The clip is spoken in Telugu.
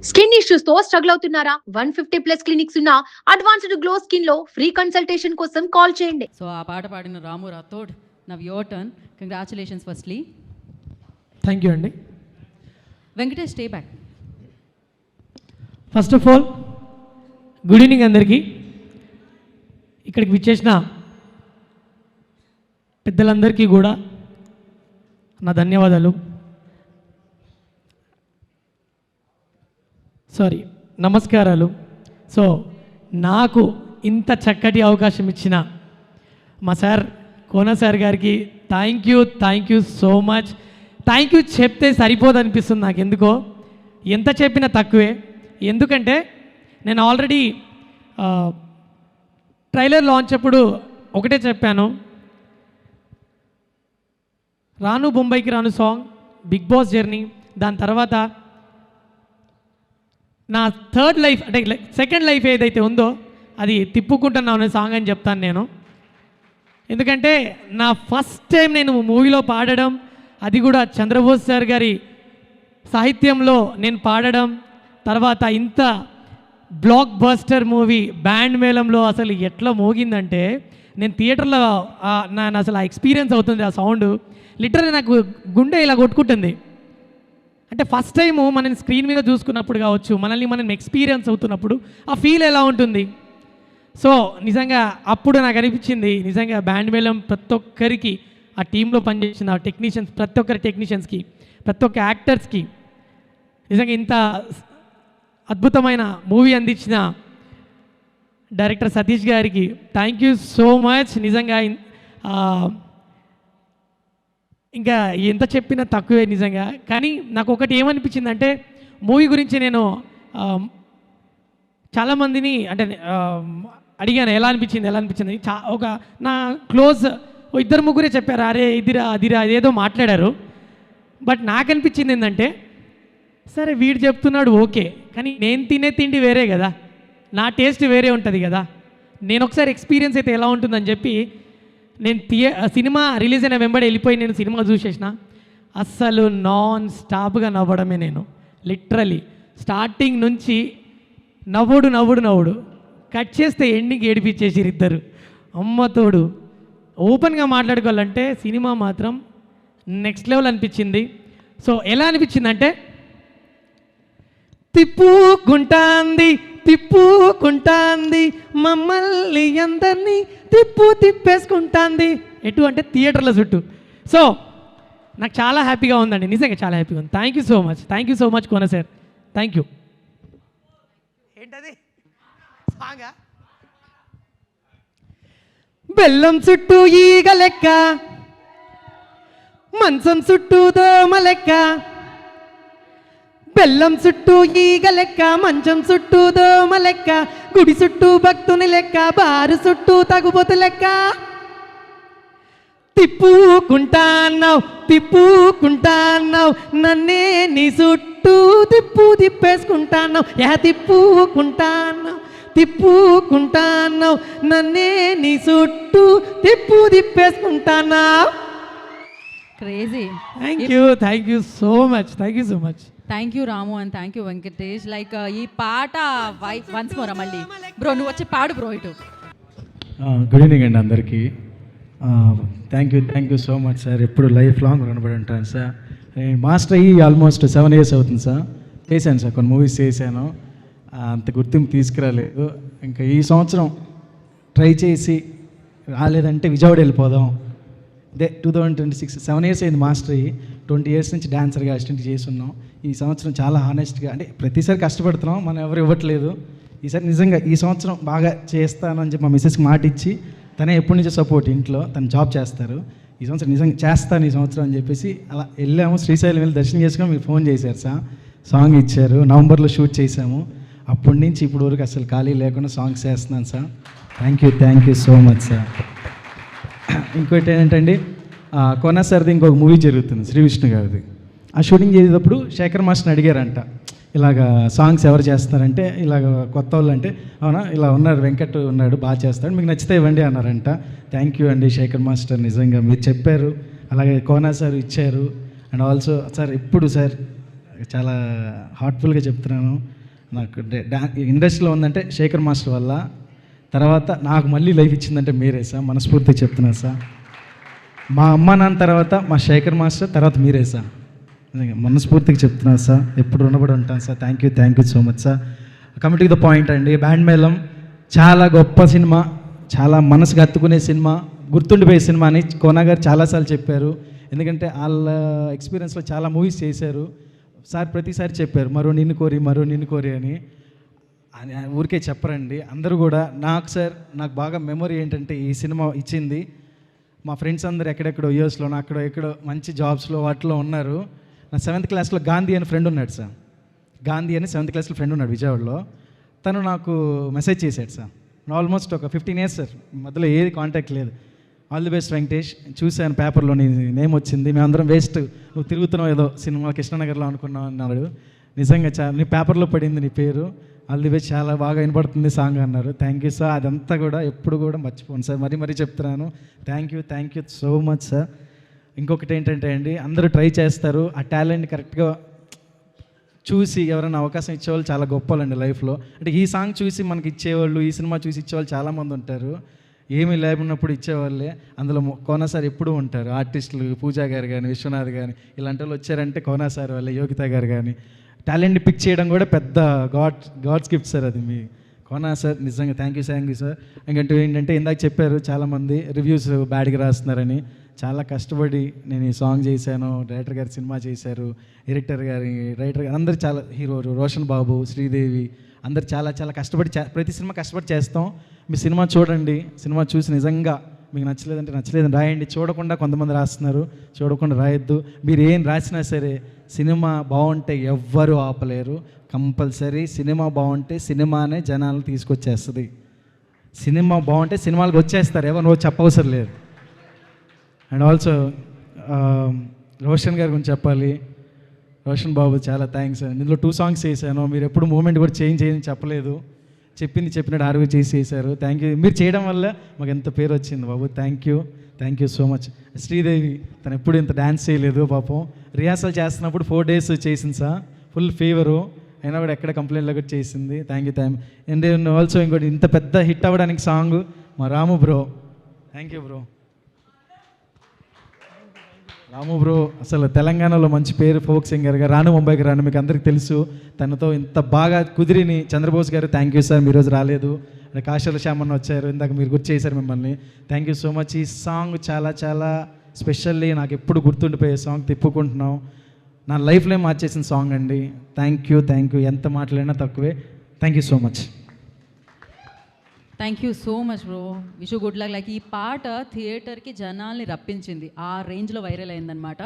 స్కిన్ ఇష్యూస్ తో స్ట్రగుల్ అవుతున్నారా? 150+ క్లినిక్స్ ఉన్న అడ్వాన్స్డ్ గ్లో స్కిన్ లో ఫ్రీ కన్సల్టేషన్ కోసం కాల్ చేయండి. సో ఆ పాట పాడిన Ramu Rathod. Now your turn. Congratulations firstly. Thank you అండి. Venkatesh stay back. First of all good evening అందరికీ. ఇక్కడికి విచ్చేసిన పెద్దలందరికీ కూడా నా ధన్యవాదాలు. నమస్కారాలు. సో నాకు ఇంత చక్కటి అవకాశం ఇచ్చిన మా సార్ కోన సార్ గారికి thank you so much. Thank you చెప్తే సరిపోదు అనిపిస్తుంది నాకు. ఎందుకో ఎంత చెప్పినా తక్కువే. ఎందుకంటే నేను ఆల్రెడీ ట్రైలర్ లాంచ్ అప్పుడు ఒకటే చెప్పాను, రాను బొంబాయికి రాను సాంగ్, బిగ్ బాస్ జర్నీ, దాని తర్వాత నా థర్డ్ లైఫ్ అంటే సెకండ్ లైఫ్ ఏదైతే ఉందో అది తిప్పుకుంటున్నాను అనే సాంగ్ అని చెప్తాను నేను. ఎందుకంటే నా ఫస్ట్ టైం నేను మూవీలో పాడడం, అది కూడా చంద్రబోస్ సార్ గారి సాహిత్యంలో నేను పాడడం, తర్వాత ఇంత బ్లాక్ బస్టర్ మూవీ బ్యాండ్ మేళంలో అసలు ఎట్లా మోగిందంటే నేను థియేటర్లో నేను అసలు ఆ ఎక్స్పీరియన్స్ అవుతుంది. ఆ సౌండ్ లిటరల్లీ నాకు గుండె ఇలా కొట్టుకుంటుంది. అంటే ఫస్ట్ టైము మనం స్క్రీన్ మీద చూసుకున్నప్పుడు కావచ్చు, మనల్ని మనం ఎక్స్పీరియన్స్ అవుతున్నప్పుడు ఆ ఫీల్ ఎలా ఉంటుంది. సో నిజంగా అప్పుడు నాకు అనిపించింది, నిజంగా బ్యాండ్ మేళం ప్రతి ఒక్కరికి, ఆ టీంలో పనిచేసిన టెక్నీషియన్స్, ప్రతి ఒక్కరి టెక్నీషియన్స్కి, ప్రతి ఒక్క యాక్టర్స్కి, నిజంగా ఇంత అద్భుతమైన మూవీ అందించిన డైరెక్టర్ సతీష్ గారికి థ్యాంక్ యూ సో మచ్. నిజంగా ఇంకా ఎంత చెప్పినా తక్కువే నిజంగా. కానీ నాకు ఒకటి ఏమనిపించిందంటే మూవీ గురించి నేను చాలామందిని అంటే అడిగాను ఎలా అనిపించింది. ఒక నా క్లోజ్ ఇద్దరు ముగ్గురే చెప్పారు, అరే ఇదిరా అదిరా అదేదో మాట్లాడారు. బట్ నాకు అనిపించింది ఏంటంటే, సరే వీడు చెప్తున్నాడు ఓకే, కానీ నేను తినే తిండి వేరే కదా, నా టేస్ట్ వేరే ఉంటుంది కదా, నేను ఒకసారి ఎక్స్పీరియన్స్ అయితే ఎలా ఉంటుందని చెప్పి నేను సినిమా రిలీజ్ అయిన వెంబడి వెళ్ళిపోయి నేను సినిమా చూసేసిన. అస్సలు నాన్ స్టాప్గా నవ్వడమే. నేను లిటరలీ స్టార్టింగ్ నుంచి నవ్వుడు కట్ చేస్తే ఎండింగ్ ఏడిపించేసారు ఇద్దరు. అమ్మతోడు ఓపెన్గా మాట్లాడుకోవాలంటే సినిమా మాత్రం నెక్స్ట్ లెవెల్ అనిపించింది. సో ఎలా అనిపించిందంటే, తిప్పుకుంటాంది మమ్మల్ని అందరినీ తిప్పేసుకుంటాంది ఎటు అంటే థియేటర్ల చుట్టూ. సో నాకు చాలా హ్యాపీగా ఉందండి, నిజంగా చాలా హ్యాపీగా ఉంది. Thank you so much Kona sir. Thank you. ఏంటది సాంగా? బెల్లం చుట్టూ ఈగ లెక్క, మంచం చుట్టూ దోమ లెక్క, బెల్లం చుట్టూ ఈగ లెక్క, మంచం చుట్టూ దోమ లెక్క, గుడి చుట్టూ భక్తుని లెక్క, బారు చుట్టూ తగుబోతు లెక్క, తిప్పుకుంటాన్నావు నన్నే నీ చుట్టూ తిప్పేసుకుంటాన్నావు, తిప్పుకుంటాన్నావు నన్నే నీ చుట్టూ తిప్పేసుకుంటాన్నావు. Crazy. Thank you so much. Thank you Ramu and thank you Venkatesh. Like ఈ పాట వన్స్ మోరా మళ్ళీ బ్రో నువ్వు వచ్చి పాడు బ్రో ఇటు. గుడ్ ఈవినింగ్ అండి అందరికీ. Thank you so much sir. ఎప్పుడు లైఫ్ లాంగ్ రుణపడి ఉంటాను సార్. నేను మాస్టర్ అయ్యి ఆల్మోస్ట్ 7 years అవుతుంది సార్. చేశాను సార్, కొన్ని మూవీస్ చేశాను, అంత గుర్తింపు తీసుకురాలేదు. ఇంకా ఈ సంవత్సరం ట్రై చేసి రాలేదంటే విజయవాడ వెళ్ళిపోదాం. అదే 2026 7 years అయింది మాస్టర్ అయ్యి. 20 years నుంచి డాన్సర్గా అసిస్టెంట్ చేస్తున్నాం. ఈ సంవత్సరం చాలా హానెస్ట్గా, అంటే ప్రతిసారి కష్టపడుతున్నాం, మనం ఎవరు ఇవ్వట్లేదు. ఈసారి నిజంగా ఈ సంవత్సరం బాగా చేస్తానని చెప్పి మా మిస్సెస్కి మాట ఇచ్చి, తనే ఎప్పటి నుంచో సపోర్ట్, ఇంట్లో తను జాబ్ చేస్తారు, ఈ సంవత్సరం నిజంగా చేస్తాను ఈ సంవత్సరం అని చెప్పేసి అలా వెళ్ళాము. శ్రీశైలం వెళ్ళి దర్శనం చేసుకొని మీరు ఫోన్ చేశారు సార్, సాంగ్ ఇచ్చారు. నవంబర్లో షూట్ చేశాము. అప్పటి నుంచి ఇప్పుడు వరకు అసలు ఖాళీ లేకుండా సాంగ్స్ చేస్తున్నాను sir. Thank you so much sir. ఇంకోటి ఏంటంటే కోన సార్ది ఇంకొక మూవీ జరుగుతుంది శ్రీ విష్ణు గారిది. ఆ షూటింగ్ చేసేటప్పుడు శేఖర్ మాస్టర్ని అడిగారంట, ఇలాగ సాంగ్స్ ఎవరు చేస్తారంటే, ఇలాగ కొత్త వాళ్ళు అంటే, అవునా ఇలా ఉన్నారు వెంకట్ ఉన్నాడు బాగా చేస్తాడు, మీకు నచ్చితే ఇవ్వండి అన్నారంట. థ్యాంక్ యూ అండి శేఖర్ మాస్టర్, నిజంగా మీరు చెప్పారు, అలాగే కోన సార్ ఇచ్చారు. అండ్ ఆల్సో సార్ ఎప్పుడు సార్ చాలా హార్ట్ఫుల్గా చెప్తున్నాను. నాకు ఇండస్ట్రీలో ఉందంటే శేఖర్ మాస్టర్ వల్ల, తర్వాత నాకు మళ్ళీ లైఫ్ ఇచ్చిందంటే మీరే సార్, మనస్ఫూర్తిగా చెప్తున్నాను సార్. మా అమ్మ నాన్న తర్వాత మా శేఖర్ మాస్టర్, తర్వాత మీరే సార్. మనస్ఫూర్తిగా చెప్తున్నాను సార్, ఎప్పుడు రుణపడి ఉంటాను sir. Thank you so much sir. Coming to the point అండి, బ్యాండ్ మేళం చాలా గొప్ప సినిమా, చాలా మనసుకు హత్తుకునే సినిమా, గుర్తుండిపోయే సినిమా అని కోనా గారు చాలాసార్లు చెప్పారు. ఎందుకంటే వాళ్ళ ఎక్స్పీరియన్స్లో చాలా మూవీస్ చేశారు సార్. ప్రతిసారి చెప్పారు మరో నిన్ను కోరి అని ఊరికే చెప్పరండి అందరూ కూడా. నాకు బాగా మెమొరీ ఏంటంటే ఈ సినిమా ఇచ్చింది, మా ఫ్రెండ్స్ అందరూ ఎక్కడెక్కడో యూఎస్లోనో అక్కడో ఎక్కడో మంచి జాబ్స్లో వాటిలో ఉన్నారు. నా 7th క్లాస్లో గాంధీ అని ఫ్రెండ్ ఉన్నాడు సార్. గాంధీ అని 7th క్లాస్లో ఫ్రెండ్ ఉన్నాడు విజయవాడలో. తను నాకు మెసేజ్ చేశాడు సార్. ఆల్మోస్ట్ ఒక 15 years సార్, మధ్యలో ఏది కాంటాక్ట్ లేదు. ఆల్ ది బెస్ట్ వెంకటేష్, చూశాను పేపర్లో నీ నేమ్ వచ్చింది, మేమందరం వేస్ట్, నువ్వు తిరుగుతున్నావు ఏదో సినిమా కృష్ణనగర్లో అనుకున్నావు అన్నాడు. నిజంగా నీ పేపర్లో పడింది నీ పేరు, ఆల్ ది బెస్ట్, చాలా బాగా వినపడుతుంది సాంగ్ అన్నారు. Thank you sir. అదంతా కూడా ఎప్పుడు కూడా మర్చిపోను సార్, మరీ చెప్తున్నాను. Thank you so much sir. ఇంకొకటి ఏంటంటే అండి, అందరూ ట్రై చేస్తారు, ఆ టాలెంట్ కరెక్ట్గా చూసి ఎవరైనా అవకాశం ఇచ్చేవాళ్ళు చాలా గొప్పలండి లైఫ్లో. అంటే ఈ సాంగ్ చూసి మనకి ఇచ్చేవాళ్ళు, ఈ సినిమా చూసి ఇచ్చేవాళ్ళు చాలామంది ఉంటారు. ఏమీ లేకున్నప్పుడు ఇచ్చేవాళ్ళే అందులో కోనా సార్ ఎప్పుడూ ఉంటారు. ఆర్టిస్టులు పూజా గారు కానీ, విశ్వనాథ్ కానీ, ఇలాంటి వాళ్ళు వచ్చారంటే కోనా సార్ వాళ్ళే, యోగిత గారు కానీ. టాలెంట్ని పిక్ చేయడం కూడా పెద్ద గాడ్స్ గిఫ్ట్ సార్ అది మీ కోనా సార్. నిజంగా థ్యాంక్ యూ సార్. ఇంకంటే ఏంటంటే ఇందాక చెప్పారు చాలామంది రివ్యూస్ బ్యాడ్గా రాస్తున్నారని. చాలా కష్టపడి నేను ఈ సాంగ్ చేశాను, డైరెక్టర్ గారు సినిమా చేశారు, రైటర్ గారు అందరు చాలా హీరో రోషన్ బాబు, శ్రీదేవి అందరు చాలా కష్టపడి ప్రతి సినిమా కష్టపడి చేస్తాం. మీ సినిమా చూడండి, సినిమా చూసి నిజంగా మీకు నచ్చలేదని రాయండి. చూడకుండా కొంతమంది రాస్తున్నారు, చూడకుండా రాయొద్దు. మీరు ఏం రాసినా సరే సినిమా బాగుంటే ఎవ్వరూ ఆపలేరు. కంపల్సరీ సినిమా బాగుంటే సినిమానే జనాలను తీసుకొచ్చేస్తుంది. సినిమా బాగుంటే సినిమాలకు వచ్చేస్తారు, ఎవరు చెప్పవసరం లేదు. అండ్ ఆల్సో రోషన్ గారి గురించి చెప్పాలి. రోషన్ బాబు చాలా థ్యాంక్స్. ఇందులో 2 songs చేశాను, మీరు ఎప్పుడు మూమెంట్ కూడా చేంజ్ చేయని చెప్పలేదు, చెప్పినట్టు ఆర్గ్యూ చేశారు. Thank you. మీరు చేయడం వల్ల మాకు ఎంత పేరు వచ్చింది బాబు. Thank you so much. Sridevi తను ఎప్పుడు ఇంత డ్యాన్స్ చేయలేదు పాపం. రిహార్సల్ చేస్తున్నప్పుడు 4 days చేసింది సార్, ఫుల్ ఫీవరు, అయినా కూడా ఎక్కడ కంప్లైంట్లో కూడా చేసింది. Thank you. అండ్ ఆల్సో ఇంకోటి ఇంత పెద్ద హిట్ అవ్వడానికి సాంగ్ మా Ramu bro. Thank you bro. Ramu bro అసలు తెలంగాణలో మంచి పేరు, ఫోక్ సింగర్గా. రాను ముంబైకి రాను మీకు అందరికీ తెలుసు. తనతో ఇంత బాగా కుదిరిని చంద్రబోస్ గారు థ్యాంక్ యూ సార్, మీరు రోజు రాలేదు. కాశల శ్యామన్న వచ్చారు, ఇందాక మీరు గుర్తు చేశారు మిమ్మల్ని. Thank you so much. ఈ సాంగ్ చాలా స్పెషల్లీ నాకు ఎప్పుడు గుర్తుండిపోయే సాంగ్. తిప్పుకుంటున్నాం నా లైఫ్లో మార్చేసిన సాంగ్ అండి. Thank you. ఎంత మాట్లాడినా తక్కువే. Thank you so much. Thank you so much bro, wish you good luck. Like ఈ పాట థియేటర్కి జనాల్ని రప్పించింది, ఆ రేంజ్లో వైరల్ అయిందనమాట.